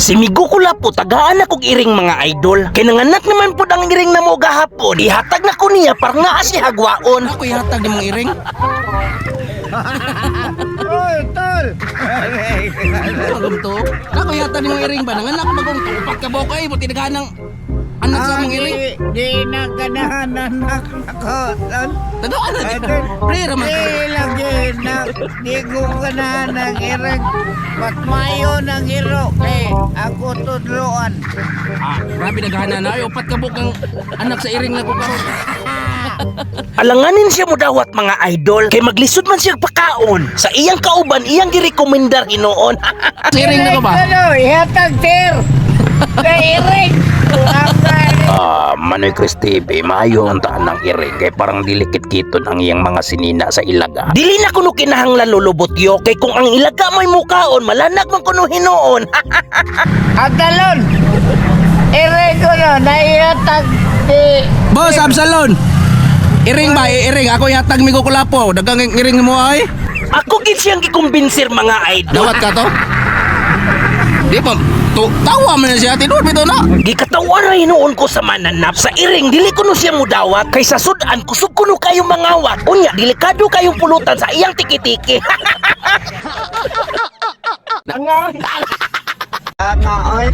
Si Migo Kulapo tagaan akong iring mga idol. Kay nanganak naman po ang iring na mo gahapon. Ihatag na ko niya para nga si hagwaon. Ako ihatag ng mga iring. Oy, tol! Magum to. Ako ihatag ng mga iring ba? Nanganak bagong tupat ka ba kay buti daghan ng anak sa mga iring. Di na ganahan anak ako. Tadaan na di. Pre raman. Di lagi na di ko ganahan ng iring. Patmayo ng iro kay ako tudloan. Grabe daghan na ay upat ka bukang anak sa iring na ko karon. Alanganin siya mo dawat mga idol. Kay maglisod man siya pakaon. Sa iyang kauban, iyang girekomendar hinoon. Sa iring na ko ba? Ano, ihatag sir. Kay iring. Manoy Chris TV, maayo ang taan ng iring. Kay parang dilikit kiton ang iyang mga sinina sa ilaga. Dili na kuno kinahanglan lulubot yo. Kay kung ang ilaga may mukaon, malanag man kuno hinoon. Adalon. Iring ko no, naihatag di. Boss Absalon. Iring ba? Iring. Ako ihatag Migo Kulapo. Dagang iring mo ay. Ako gid siyang gikumbinser mga idol. Dawat ka to? Di ba? Tawa man na siya. Tinur bito na. Gikatawan na hinuon ko sa mananap. Sa iring, dili ko no siya mudawat. Kay sa sudan, kusog ko no kayong mangawat. Unya, delikado kayong pulutan sa iyang tiki-tiki. Nga, oy.